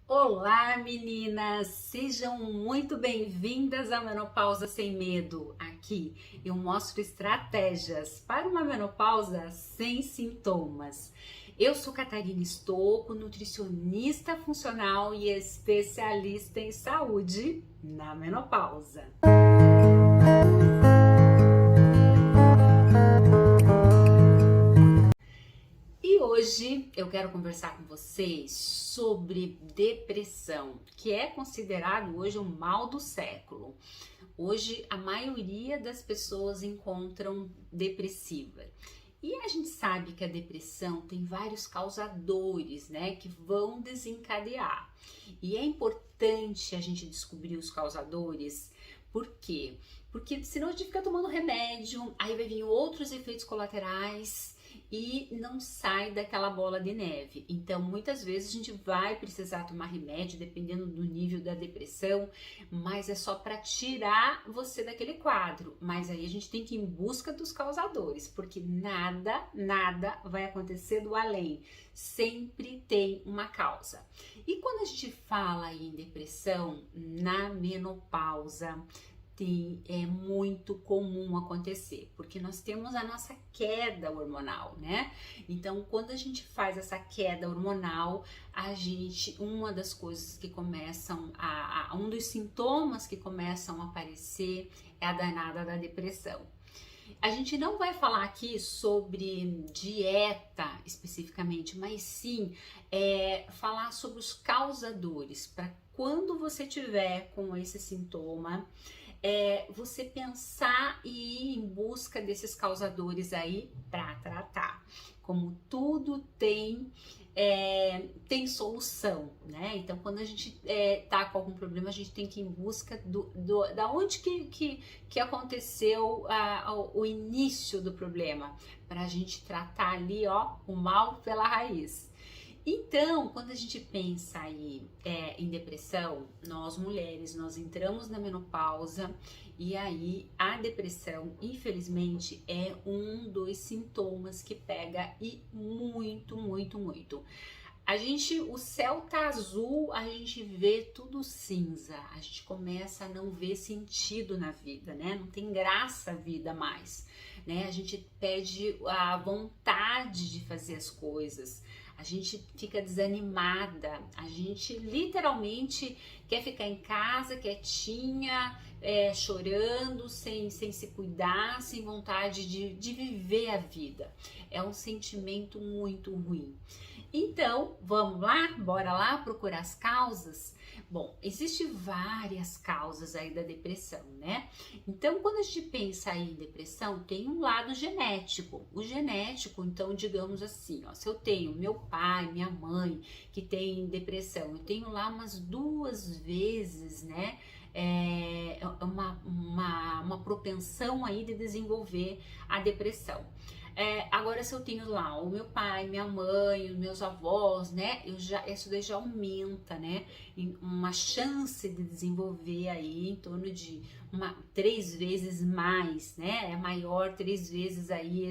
Olá, meninas! Sejam muito bem-vindas à Menopausa Sem Medo. Aqui eu mostro estratégias para uma menopausa sem sintomas. Eu sou Catarina Stocco, nutricionista funcional e especialista em saúde na menopausa. E hoje eu quero conversar com vocês sobre depressão, que é considerado hoje o mal do século. Hoje a maioria das pessoas encontram depressiva. E a gente sabe que a depressão tem vários causadores, né, que vão desencadear. E é importante a gente descobrir os causadores. Por quê? Porque senão a gente fica tomando remédio, aí vai vir outros efeitos colaterais e não sai daquela bola de neve. Então, muitas vezes a gente vai precisar tomar remédio dependendo do nível da depressão, mas é só para tirar você daquele quadro. Mas aí a gente tem que ir em busca dos causadores, porque nada vai acontecer do além. Sempre tem uma causa. E quando a gente fala em depressão na menopausa, é muito comum acontecer, porque nós temos a nossa queda hormonal, né? Então, quando a gente faz essa queda hormonal, uma das coisas que começam um dos sintomas que começam a aparecer é a danada da depressão. A gente não vai falar aqui sobre dieta especificamente, mas sim falar sobre os causadores, para quando você tiver com esse sintoma, você pensar e ir em busca desses causadores aí para tratar. Como tudo tem solução, né? Então, quando a gente tá com algum problema, a gente tem que ir em busca da onde que aconteceu o início do problema, para a gente tratar ali, ó, o mal pela raiz. Então, quando a gente pensa aí em depressão, nós mulheres, nós entramos na menopausa e aí a depressão, infelizmente, é um dos sintomas que pega e muito. O céu tá azul, a gente vê tudo cinza, a gente começa a não ver sentido na vida, né? Não tem graça a vida mais, né? A gente perde a vontade de fazer as coisas. A gente fica desanimada, a gente literalmente quer ficar em casa quietinha, chorando, sem se cuidar, sem vontade de viver a vida. É um sentimento muito ruim. Então, vamos lá? Bora lá procurar as causas? Bom, existem várias causas aí da depressão, né? Então, quando a gente pensa aí em depressão, tem um lado genético. O genético, então, digamos assim, ó, se eu tenho meu pai, minha mãe que tem depressão, eu tenho lá umas 2 vezes, né? Uma propensão aí de desenvolver a depressão. Agora, se eu tenho lá o meu pai, minha mãe, os meus avós, né? Isso daí já aumenta, né? Uma chance de desenvolver aí em torno de 3 vezes mais, né? É maior 3 vezes aí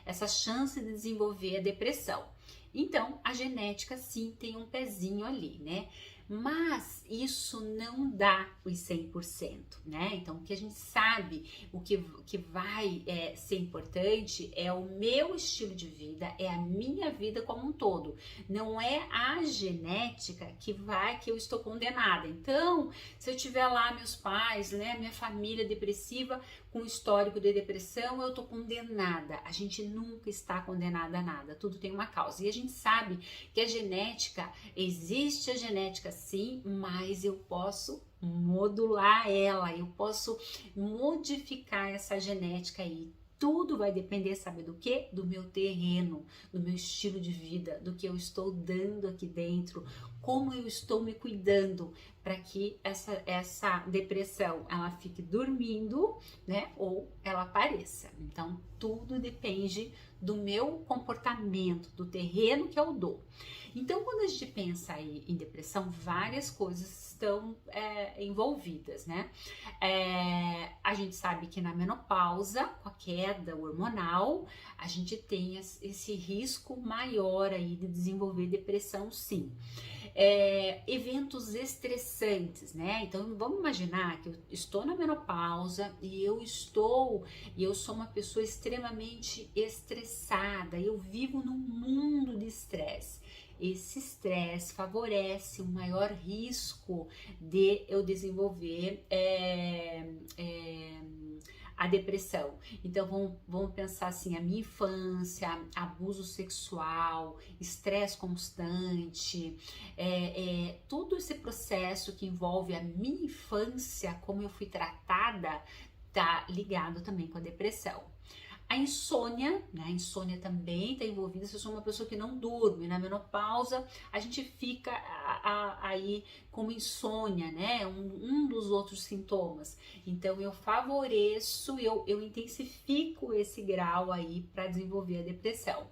essa chance de desenvolver a depressão. Então, a genética sim tem um pezinho ali, né? Mas isso não dá os 100%, né? Então, o que a gente sabe, o que vai ser importante é o meu estilo de vida, é a minha vida como um todo. Não é a genética que eu estou condenada. Então, se eu tiver lá meus pais, né, minha família depressiva, com histórico de depressão, eu tô condenada. A gente nunca está condenada a nada, tudo tem uma causa. E a gente sabe que existe a genética sim, mas eu posso modular ela, eu posso modificar essa genética aí. Tudo vai depender, sabe do quê? Do meu terreno, do meu estilo de vida, do que eu estou dando aqui dentro, como eu estou me cuidando para que essa depressão ela fique dormindo, né? Ou ela apareça. Então, tudo depende do meu comportamento, do terreno que eu dou. Então, quando a gente pensa aí em depressão, várias coisas estão envolvidas, né? A gente sabe que na menopausa, com a queda hormonal, a gente tem esse risco maior aí de desenvolver depressão, sim. Eventos estressantes, né? Então vamos imaginar que eu estou na menopausa e eu sou uma pessoa extremamente estressada, eu vivo num mundo de estresse. Esse estresse favorece um maior risco de eu desenvolver a depressão. Então vamos pensar assim, a minha infância, abuso sexual, estresse constante, todo esse processo que envolve a minha infância, como eu fui tratada, tá ligado também com a depressão. A insônia, né? A insônia também está envolvida. Se eu sou uma pessoa que não dorme, na menopausa, a gente fica aí com insônia, né? Um dos outros sintomas. Então eu favoreço, eu intensifico esse grau aí para desenvolver a depressão.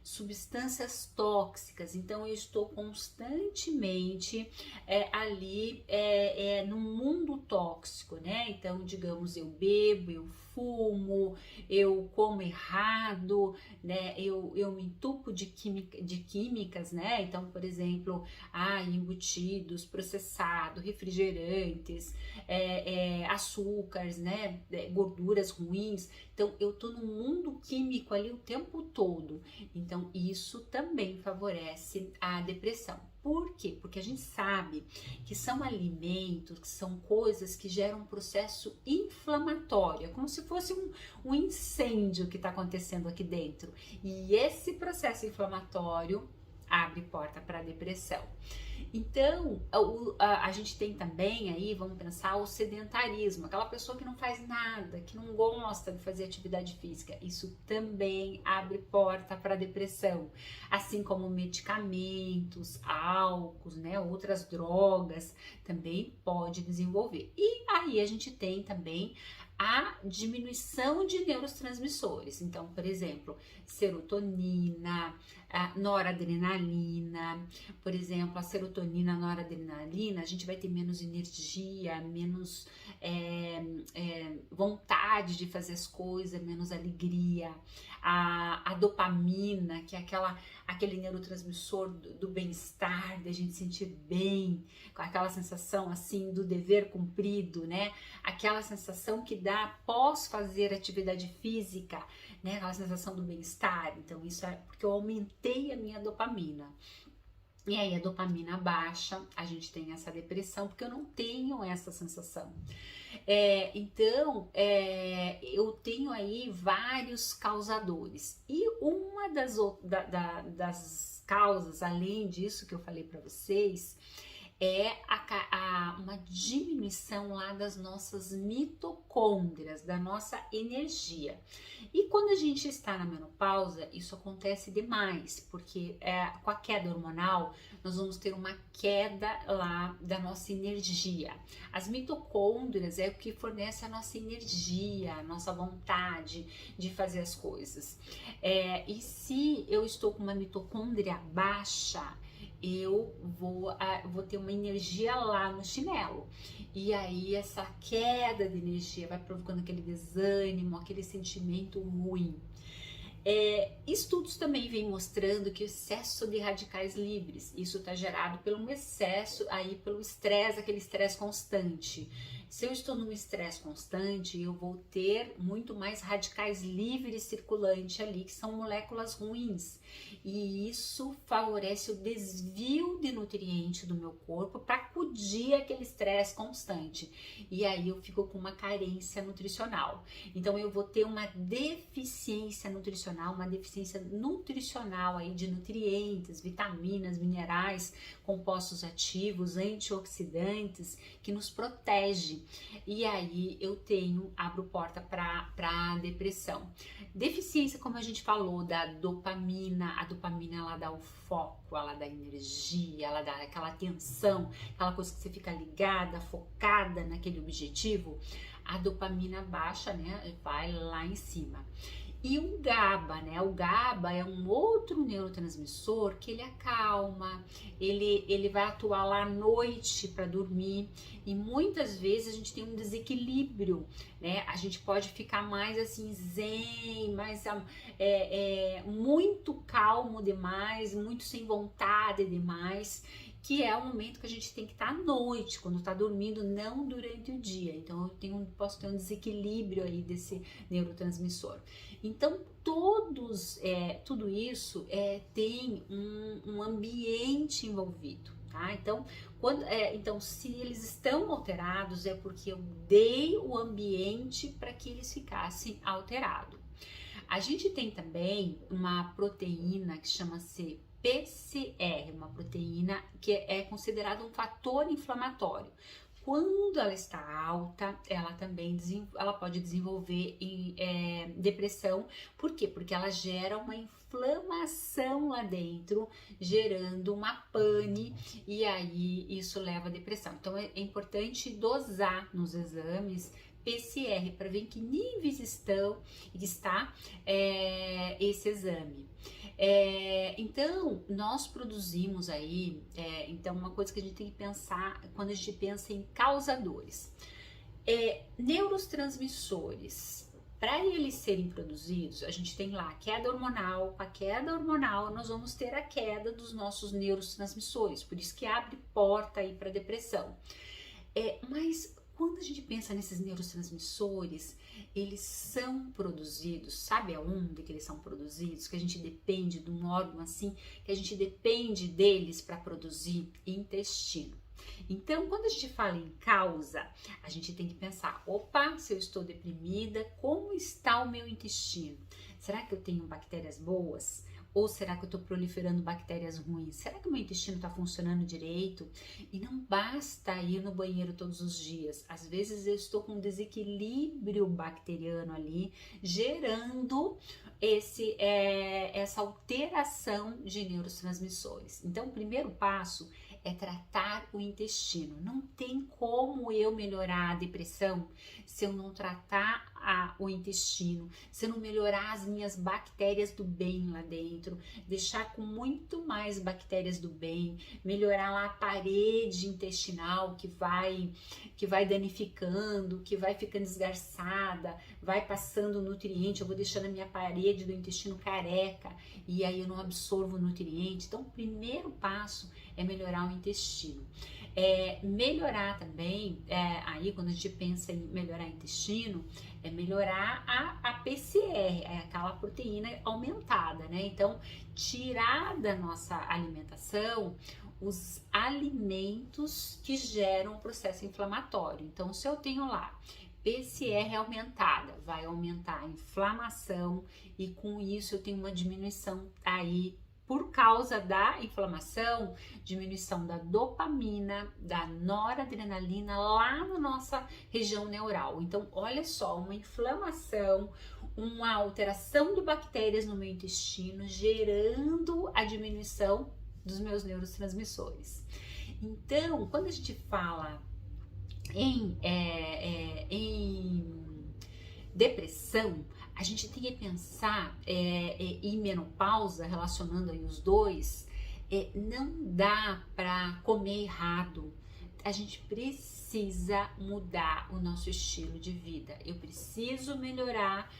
Substâncias tóxicas, então eu estou constantemente ali no mundo tóxico, né? Então, digamos, eu bebo, eu fumo, eu como errado, né? Eu me entupo de químicas, né? Então, por exemplo, embutidos, processado, refrigerantes, açúcares, né? Gorduras ruins. Então, eu tô no mundo químico ali o tempo todo. Então, isso também favorece a depressão. Por quê? Porque a gente sabe que são alimentos, que são coisas que geram um processo inflamatório, como se fosse um incêndio que está acontecendo aqui dentro. E esse processo inflamatório abre porta para a depressão. Então, a gente tem também aí, vamos pensar, o sedentarismo, aquela pessoa que não faz nada, que não gosta de fazer atividade física. Isso também abre porta para depressão, assim como medicamentos, álcools, né, outras drogas, também pode desenvolver. E aí a gente tem também a diminuição de neurotransmissores. Então, por exemplo, serotonina, noradrenalina, por exemplo, a serotonina, a noradrenalina, a gente vai ter menos energia, menos vontade de fazer as coisas, menos alegria. A dopamina, que é aquele neurotransmissor do bem-estar, da gente sentir bem, com aquela sensação assim do dever cumprido, né? Aquela sensação que dá após fazer atividade física, né? Aquela sensação do bem-estar. Então, isso é porque eu aumentei a minha dopamina. E aí, a dopamina baixa, a gente tem essa depressão, porque eu não tenho essa sensação. Então, eu tenho aí vários causadores. E uma das causas, além disso que eu falei para vocês, uma diminuição lá das nossas mitocôndrias, da nossa energia. E quando a gente está na menopausa, isso acontece demais, porque com a queda hormonal, nós vamos ter uma queda lá da nossa energia. As mitocôndrias é o que fornece a nossa energia, a nossa vontade de fazer as coisas. E se eu estou com uma mitocôndria baixa, eu vou ter uma energia lá no chinelo. E aí essa queda de energia vai provocando aquele desânimo, aquele sentimento ruim. Estudos também vêm mostrando que o excesso de radicais livres, isso está gerado pelo excesso, aí pelo estresse, aquele estresse constante. Se eu estou num estresse constante, eu vou ter muito mais radicais livres circulante ali, que são moléculas ruins. E isso favorece o desvio de nutriente do meu corpo para acudir aquele estresse constante. E aí eu fico com uma carência nutricional. Então eu vou ter uma deficiência nutricional aí de nutrientes, vitaminas, minerais, compostos ativos, antioxidantes, que nos protege. E aí eu abro porta para depressão. Deficiência, como a gente falou, da dopamina. A dopamina, ela dá o foco, ela dá energia, ela dá aquela atenção, aquela coisa que você fica ligada, focada naquele objetivo. A dopamina baixa, né, vai lá em cima. E o GABA, né? O GABA é um outro neurotransmissor que ele acalma, ele vai atuar lá à noite para dormir, e muitas vezes a gente tem um desequilíbrio, né? A gente pode ficar mais assim zen, mais muito calmo demais, muito sem vontade demais. que é o momento que a gente tem que estar à noite, quando está dormindo, não durante o dia. Então posso ter um desequilíbrio aí desse neurotransmissor. Então tudo isso tem um ambiente envolvido. Tá? Então, se eles estão alterados, é porque eu dei o ambiente para que eles ficassem alterados. A gente tem também uma proteína que chama-se PCR, uma proteína que é considerada um fator inflamatório. Quando ela está alta, ela também pode desenvolver depressão. Por quê? Porque ela gera uma inflamação lá dentro, gerando uma pane, e aí isso leva à depressão. Então é importante dosar nos exames PCR para ver em que níveis está esse exame. Então, nós produzimos aí, então uma coisa que a gente tem que pensar quando a gente pensa em causadores. Neurotransmissores, para eles serem produzidos, a gente tem lá a queda hormonal. Com a queda hormonal, nós vamos ter a queda dos nossos neurotransmissores, por isso que abre porta aí para depressão. Mas quando a gente pensa nesses neurotransmissores, eles são produzidos, sabe aonde que eles são produzidos? Que a gente depende de um órgão assim, que a gente depende deles para produzir intestino. Então, quando a gente fala em causa, a gente tem que pensar, opa, se eu estou deprimida, como está o meu intestino? Será que eu tenho bactérias boas? Ou será que eu estou proliferando bactérias ruins? Será que o meu intestino está funcionando direito? E não basta ir no banheiro todos os dias. Às vezes eu estou com um desequilíbrio bacteriano ali, gerando essa alteração de neurotransmissores. Então, o primeiro passo é tratar o intestino. Não tem como eu melhorar a depressão se eu não tratar o intestino, se eu não melhorar as minhas bactérias do bem lá dentro, deixar com muito mais bactérias do bem, melhorar lá a parede intestinal que vai danificando, que vai ficando esgarçada, vai passando nutriente, eu vou deixando a minha parede do intestino careca e aí eu não absorvo nutriente. Então, o primeiro passo é melhorar o intestino. Melhorar também, aí quando a gente pensa em melhorar o intestino, é melhorar a PCR, aquela proteína aumentada, né? Então, tirar da nossa alimentação os alimentos que geram o processo inflamatório. Então, se eu tenho lá PCR aumentada, vai aumentar a inflamação e com isso eu tenho uma diminuição aí por causa da inflamação, diminuição da dopamina, da noradrenalina lá na nossa região neural. Então, olha só, uma inflamação, uma alteração de bactérias no meu intestino, gerando a diminuição dos meus neurotransmissores. Então, quando a gente fala em depressão, a gente tem que pensar em menopausa, relacionando aí os dois, não dá para comer errado. A gente precisa mudar o nosso estilo de vida. Eu preciso melhorar,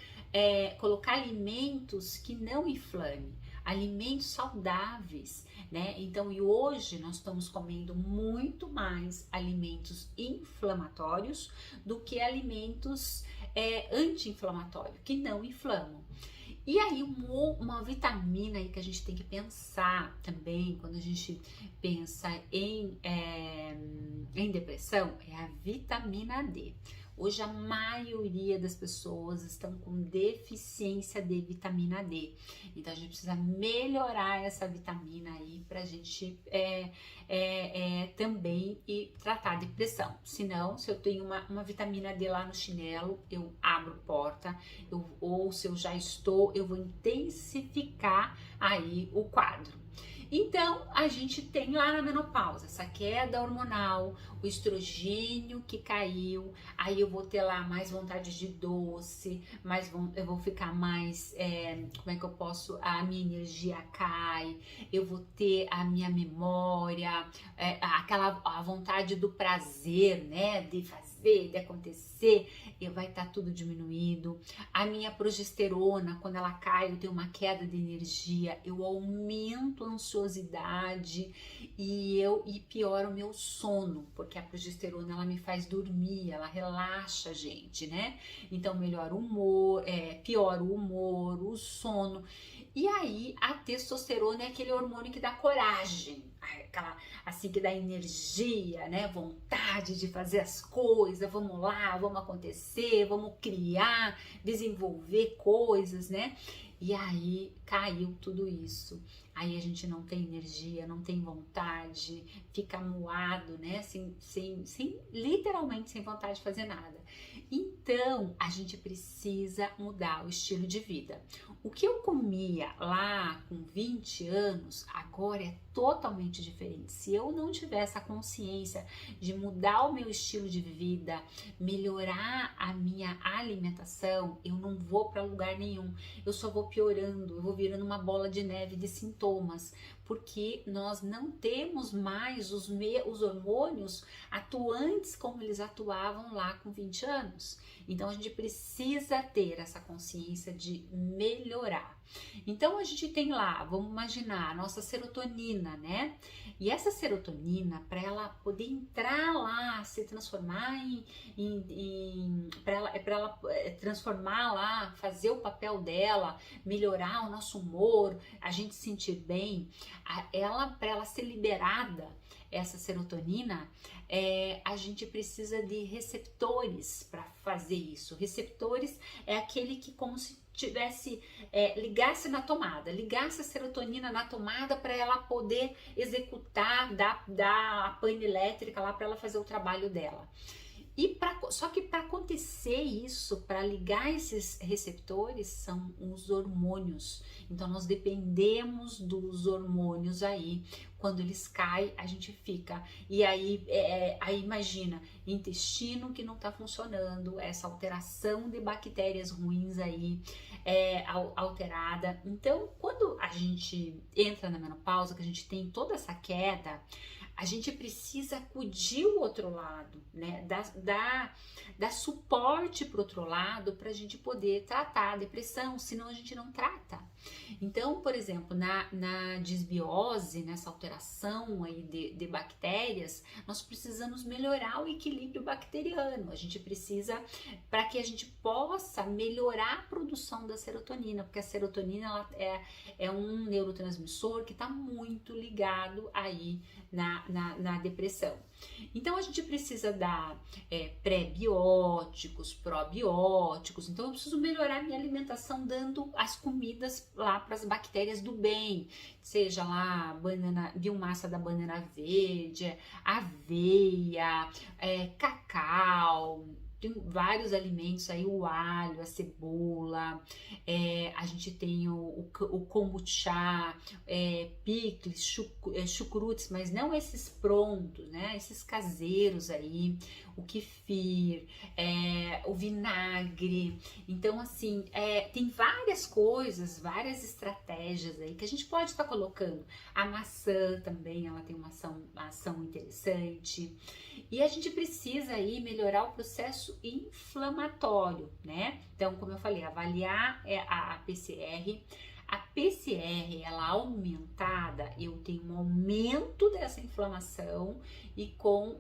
colocar alimentos que não inflame, alimentos saudáveis, né? Então, e hoje nós estamos comendo muito mais alimentos inflamatórios do que alimentos anti-inflamatórios, que não inflamam. E aí uma vitamina aí que a gente tem que pensar também quando a gente pensa em depressão é a vitamina D. Hoje a maioria das pessoas estão com deficiência de vitamina D. Então a gente precisa melhorar essa vitamina aí pra gente também tratar a depressão. Senão, se eu tenho uma vitamina D lá no chinelo, eu abro porta, ou se eu já estou, eu vou intensificar aí o quadro. Então, a gente tem lá na menopausa essa queda hormonal, o estrogênio que caiu, aí eu vou ter lá mais vontade de doce, eu vou ficar mais, como é que eu posso, a minha energia cai, eu vou ter a minha memória, a vontade do prazer, né, de fazer de acontecer, vai estar tudo diminuído. A minha progesterona, quando ela cai, eu tenho uma queda de energia, eu aumento a ansiosidade e piora o meu sono, porque a progesterona ela me faz dormir, ela relaxa a gente, né? Então melhora o humor, piora o humor, o sono. E aí a testosterona é aquele hormônio que dá coragem, aquela assim que dá energia, né? Vontade de fazer as coisas, vamos lá, vamos acontecer, vamos criar, desenvolver coisas, né? E aí caiu tudo isso. Aí a gente não tem energia, não tem vontade, fica moado, né? Literalmente sem vontade de fazer nada. Então a gente precisa mudar o estilo de vida. O que eu comia lá com 20 anos, agora é totalmente diferente. Se eu não tiver essa consciência de mudar o meu estilo de vida, melhorar a minha alimentação, eu não vou para lugar nenhum. Eu só vou piorando, eu vou virando uma bola de neve de sintomas, porque nós não temos mais os hormônios atuantes como eles atuavam lá com 20 anos. Então a gente precisa ter essa consciência de melhorar. Então a gente tem lá, vamos imaginar, a nossa serotonina, né? E essa serotonina, para ela poder entrar lá, se transformar para ela transformar lá, fazer o papel dela, melhorar o nosso humor, a gente se sentir bem, para ela ser liberada, essa serotonina, a gente precisa de receptores para fazer isso. Receptores é aquele que como se tivesse, ligasse na tomada, ligasse a serotonina na tomada para ela poder executar, dar a pane elétrica lá para ela fazer o trabalho dela. Só que para acontecer isso, para ligar esses receptores, são os hormônios. Então nós dependemos dos hormônios aí. Quando eles caem, a gente fica. E aí imagina, intestino que não está funcionando, essa alteração de bactérias ruins aí, alterada. Então, quando a gente entra na menopausa, que a gente tem toda essa queda, a gente precisa acudir o outro lado, né? Dar suporte para o outro lado para a gente poder tratar a depressão, senão a gente não trata. Então, por exemplo, na disbiose, nessa alteração aí de bactérias, nós precisamos melhorar o equilíbrio bacteriano. A gente precisa, para que a gente possa melhorar a produção da serotonina, porque a serotonina ela é um neurotransmissor que está muito ligado aí na depressão. Então a gente precisa dar pré-bióticos, probióticos. Então eu preciso melhorar minha alimentação dando as comidas lá para as bactérias do bem, seja lá biomassa da banana verde, aveia, cacau. Tem vários alimentos aí, o alho, a cebola, a gente tem o kombucha, picles, chucrutes, mas não esses prontos, né? Esses caseiros aí, o kefir, o vinagre. Então, assim, tem várias coisas, várias estratégias aí que a gente pode estar colocando. A maçã também, ela tem uma ação interessante. E a gente precisa aí melhorar o processo inflamatório, né? Então, como eu falei, avaliar a PCR. A PCR, ela aumentada, eu tenho um aumento dessa inflamação e com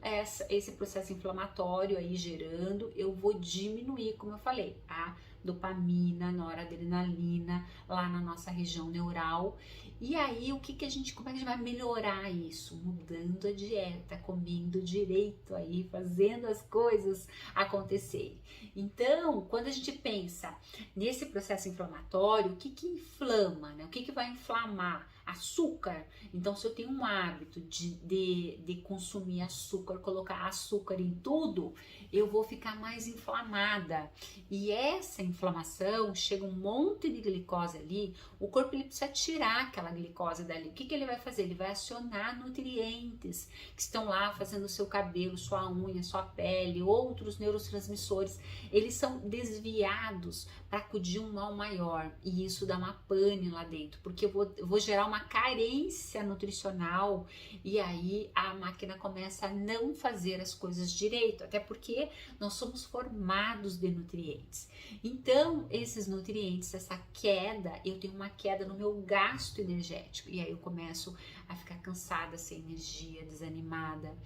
esse processo inflamatório aí gerando, eu vou diminuir, como eu falei, a dopamina, a noradrenalina lá na nossa região neural. E aí, como é que a gente vai melhorar isso? Mudando a dieta, comendo direito aí, fazendo as coisas acontecerem. Então, quando a gente pensa nesse processo inflamatório, o que inflama, né? O que vai inflamar? Açúcar. Então, se eu tenho um hábito de consumir açúcar, colocar açúcar em tudo, eu vou ficar mais inflamada. E essa inflamação, chega um monte de glicose ali, o corpo ele precisa tirar aquela glicose dali. O que ele vai fazer? Ele vai acionar nutrientes que estão lá fazendo o seu cabelo, sua unha, sua pele, outros neurotransmissores. Eles são desviados para acudir um mal maior. E isso dá uma pane lá dentro, porque eu vou gerar uma uma carência nutricional e aí a máquina começa a não fazer as coisas direito, até porque nós somos formados de nutrientes. Então, esses nutrientes, essa queda, eu tenho uma queda no meu gasto energético e aí eu começo a ficar cansada, sem energia, desanimada.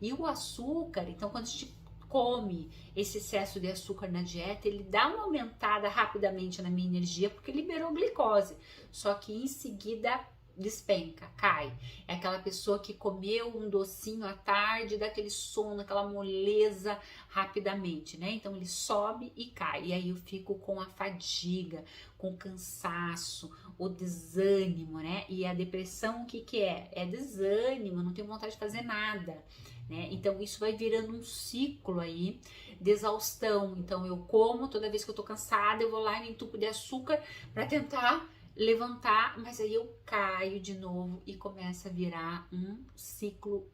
E o açúcar, então, quando a gente come esse excesso de açúcar na dieta, ele dá uma aumentada rapidamente na minha energia porque liberou glicose, só que em seguida despenca, cai. É aquela pessoa que comeu um docinho à tarde, dá aquele sono, aquela moleza rapidamente, né? Então ele sobe e cai, e aí eu fico com a fadiga, com o cansaço, o desânimo, né? E a depressão, o que que é? É desânimo, não tenho vontade de fazer nada, né? Então isso vai virando um ciclo aí de exaustão. Então eu como, toda vez que eu tô cansada, eu vou lá e me entupo de açúcar para tentar levantar, mas aí eu caio de novo e começa a virar um ciclo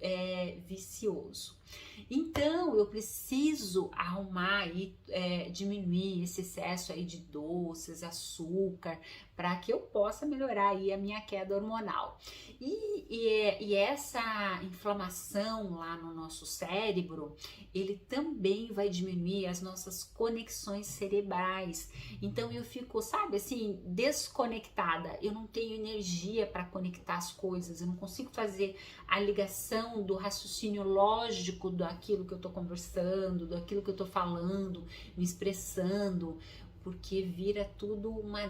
vicioso. Então eu preciso arrumar e diminuir esse excesso aí de doces, açúcar, para que eu possa melhorar aí a minha queda hormonal. E essa inflamação lá no nosso cérebro, ele também vai diminuir as nossas conexões cerebrais. Então eu fico, sabe, assim, desconectada. Eu não tenho energia para conectar as coisas. Eu não consigo fazer a ligação do raciocínio lógico daquilo que eu tô conversando, daquilo que eu tô falando, me expressando, porque vira tudo uma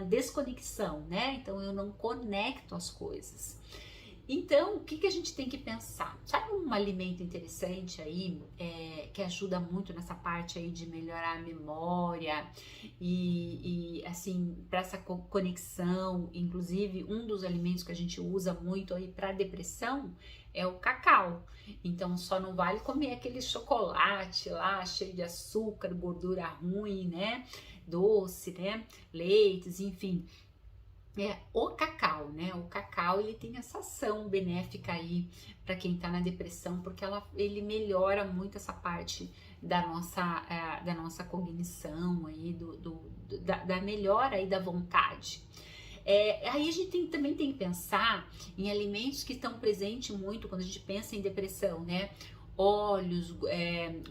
desconexão, né? Então eu não conecto as coisas. Então, o que a gente tem que pensar? Sabe um alimento interessante aí, que ajuda muito nessa parte aí de melhorar a memória e assim, para essa conexão, inclusive um dos alimentos que a gente usa muito aí para depressão é o cacau. Então, só não vale comer aquele chocolate lá, cheio de açúcar, gordura ruim, né? Doce, né? Leites, enfim. O cacau, né? O cacau, ele tem essa ação benéfica aí para quem tá na depressão, porque ele melhora muito essa parte da nossa cognição aí, da melhora aí da vontade. Aí a gente também tem que pensar em alimentos que estão presentes muito quando a gente pensa em depressão, né? Óleos,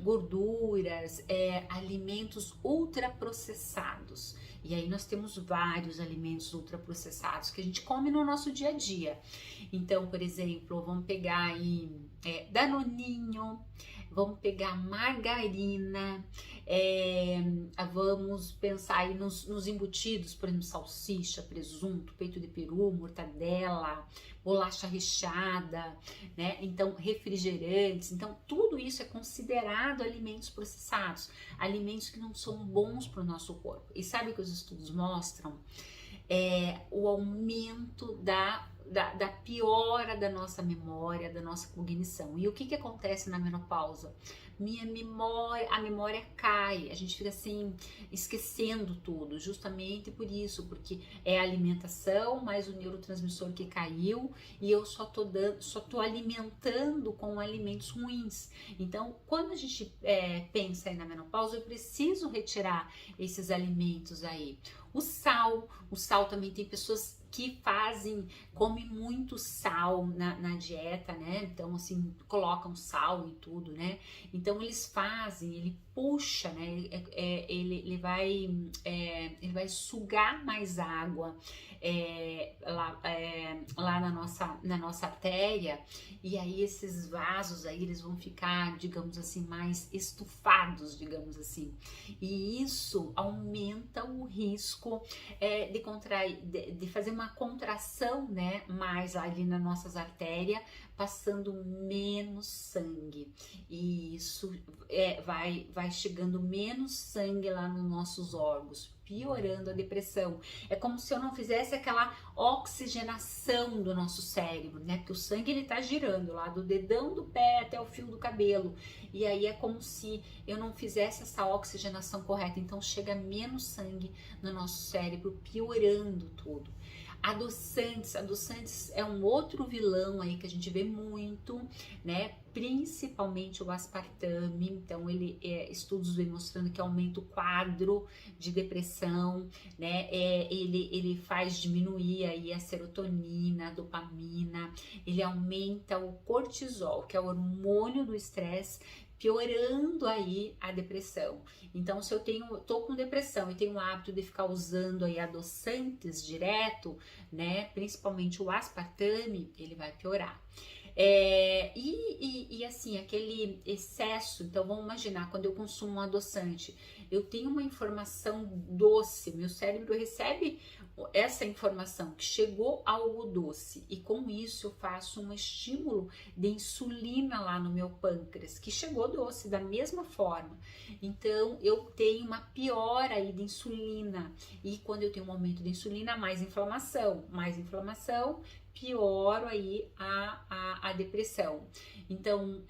gorduras, alimentos ultraprocessados. E aí nós temos vários alimentos ultraprocessados que a gente come no nosso dia a dia. Então, por exemplo, vamos pegar aí danoninho, vamos pegar margarina, vamos pensar aí nos embutidos, por exemplo, salsicha, presunto, peito de peru, mortadela, bolacha recheada, né? Então, refrigerantes. Então, tudo isso é considerado alimentos processados, alimentos que não são bons para o nosso corpo. E sabe o que os estudos mostram? O aumento da piora da nossa memória, da nossa cognição. E o que acontece na menopausa? A memória cai, a gente fica assim, esquecendo tudo, justamente por isso, porque é a alimentação, mais o neurotransmissor que caiu, e eu só tô alimentando com alimentos ruins. Então, quando a gente pensa aí na menopausa, eu preciso retirar esses alimentos aí. O sal também tem pessoas que comem muito sal na dieta, né? Então, assim, colocam sal em tudo, né? Então, ele puxa, né? Ele vai sugar mais água lá na nossa artéria, e aí esses vasos aí, eles vão ficar, digamos assim, mais estufados, digamos assim. E isso aumenta o risco de fazer uma contração, né, mais ali nas nossas artérias, passando menos sangue, e isso vai chegando menos sangue lá nos nossos órgãos, piorando a depressão. É como se eu não fizesse aquela oxigenação do nosso cérebro, né? Porque o sangue ele tá girando lá do dedão do pé até o fio do cabelo, e aí é como se eu não fizesse essa oxigenação correta, então chega menos sangue no nosso cérebro, piorando tudo. Adoçantes é um outro vilão aí que a gente vê muito, né? Principalmente o aspartame. Então, estudos vêm mostrando que aumenta o quadro de depressão, né? Ele faz diminuir aí a serotonina, a dopamina, ele aumenta o cortisol, que é o hormônio do estresse, piorando aí a depressão. Então, se eu tô com depressão e tenho o hábito de ficar usando aí adoçantes direto, né, principalmente o aspartame, ele vai piorar. Assim, aquele excesso, então vamos imaginar, quando eu consumo um adoçante, eu tenho uma informação doce, meu cérebro recebe essa informação que chegou algo doce e com isso eu faço um estímulo de insulina lá no meu pâncreas, que chegou doce da mesma forma. Então eu tenho uma piora aí de insulina e quando eu tenho um aumento de insulina, mais inflamação, pioro aí a depressão. Então,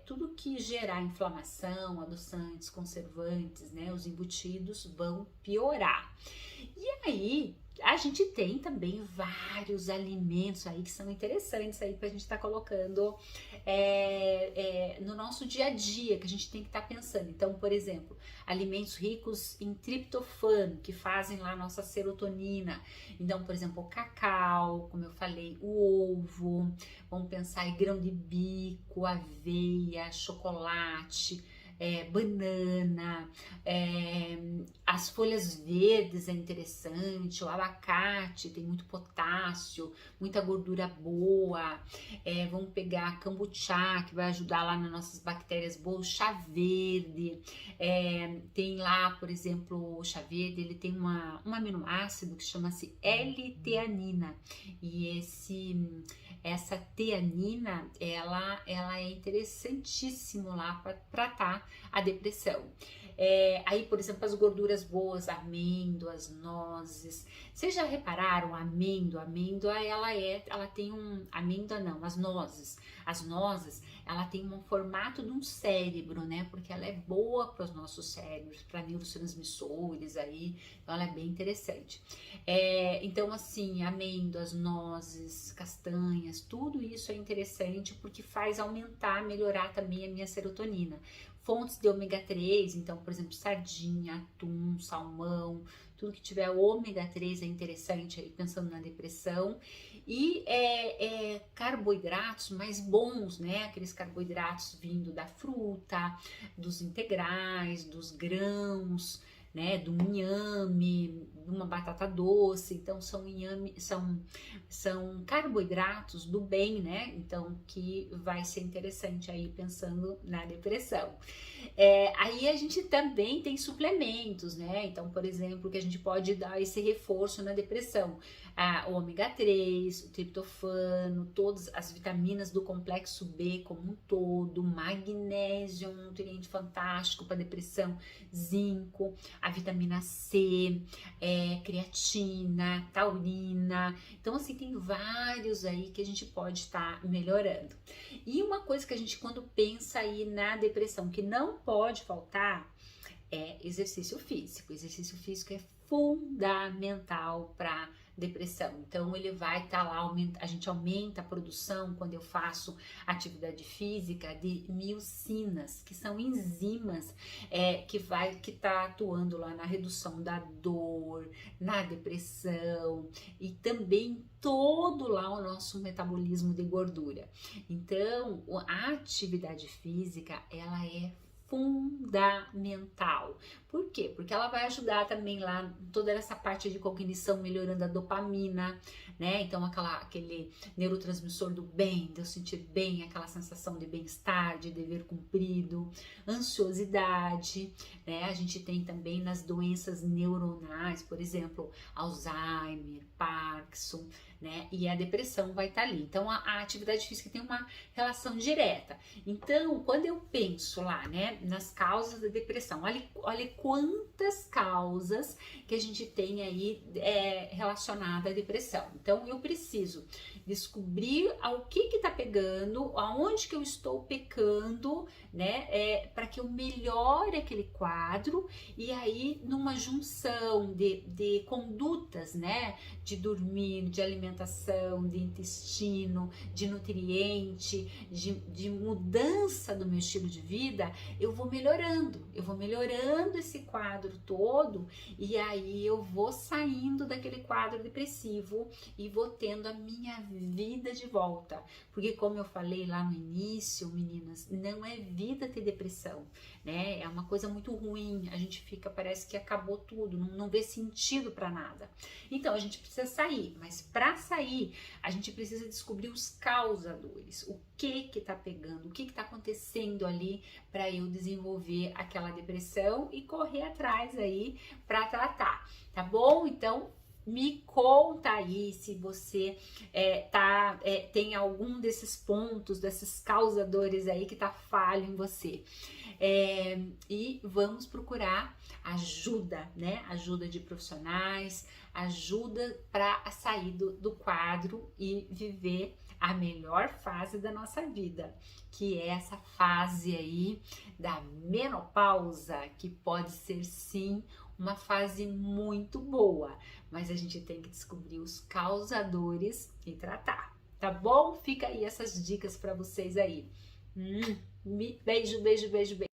tudo que gerar inflamação, adoçantes, conservantes, né, os embutidos vão piorar. E aí, a gente tem também vários alimentos aí que são interessantes aí pra gente estar colocando no nosso dia a dia, que a gente tem que estar pensando. Então, por exemplo, alimentos ricos em triptofano, que fazem lá a nossa serotonina. Então, por exemplo, o cacau, como eu falei, o ovo, vamos pensar em grão de bico, aveia, chocolate, banana, as folhas verdes é interessante, o abacate tem muito potássio, muita gordura boa, vamos pegar kombucha, que vai ajudar lá nas nossas bactérias boas, chá verde, tem lá, por exemplo, o chá verde, ele tem um aminoácido que chama-se L-teanina, e essa teanina, ela é interessantíssimo lá para tratar a depressão. Aí, por exemplo, as gorduras boas, amêndoas, nozes. Vocês já repararam, a amêndoa, ela tem as nozes. As nozes, ela tem um formato de um cérebro, né? Porque ela é boa para os nossos cérebros, para neurotransmissores aí, então ela é bem interessante. Então, assim, amêndoas, nozes, castanhas, tudo isso é interessante porque faz aumentar, melhorar também a minha serotonina. Fontes de ômega 3, então, por exemplo, sardinha, atum, salmão, tudo que tiver ômega 3 é interessante aí, pensando na depressão. E carboidratos mais bons, né? Aqueles carboidratos vindo da fruta, dos integrais, dos grãos, né? Do inhame, de uma batata doce. Então são carboidratos do bem, né? Então que vai ser interessante aí pensando na depressão. Aí a gente também tem suplementos, né? Então, por exemplo, que a gente pode dar esse reforço na depressão. O ômega 3, o triptofano, todas as vitaminas do complexo B como um todo, magnésio é um nutriente fantástico para depressão, zinco, a vitamina C, creatina, taurina. Então, assim, tem vários aí que a gente pode estar melhorando. E uma coisa que a gente, quando pensa aí na depressão, que não pode faltar, é exercício físico. Exercício físico é fundamental para depressão. Então ele vai estar lá, a gente aumenta a produção quando eu faço atividade física de miocinas, que são enzimas que tá atuando lá na redução da dor, na depressão e também todo lá o nosso metabolismo de gordura. Então a atividade física, ela é fundamental. Por quê? Porque ela vai ajudar também lá toda essa parte de cognição, melhorando a dopamina, né? Então aquele neurotransmissor do bem, de eu sentir bem, aquela sensação de bem-estar, de dever cumprido, ansiosidade, né? A gente tem também nas doenças neuronais, por exemplo, Alzheimer, Parkinson, né? E a depressão vai estar ali. Então a atividade física tem uma relação direta. Então, quando eu penso lá, né, nas causas da depressão, olha quantas causas que a gente tem aí relacionada à depressão. Então, eu preciso descobrir o que tá pegando, aonde que eu estou pecando, né, para que eu melhore aquele quadro, e aí numa junção de condutas, né, de dormir, de alimentação, de intestino, de nutriente, de mudança do meu estilo de vida, eu vou melhorando esse quadro todo, e aí eu vou saindo daquele quadro depressivo e vou tendo a minha vida de volta. Porque como eu falei lá no início, meninas, não é vida ter depressão, né? É uma coisa muito ruim, a gente fica, parece que acabou tudo, não vê sentido para nada. Então a gente precisa sair, mas para sair a gente precisa descobrir os causadores, o que tá pegando, o que tá acontecendo ali para eu desenvolver aquela depressão e correr atrás aí para tratar, tá bom? Então me conta aí se você tem algum desses pontos, desses causadores aí que tá falho em você. E vamos procurar ajuda, né? Ajuda de profissionais, ajuda para sair do quadro e viver a melhor fase da nossa vida, que é essa fase aí da menopausa, que pode ser sim uma fase muito boa, mas a gente tem que descobrir os causadores e tratar, tá bom? Fica aí essas dicas para vocês aí. Beijo, beijo, beijo, beijo.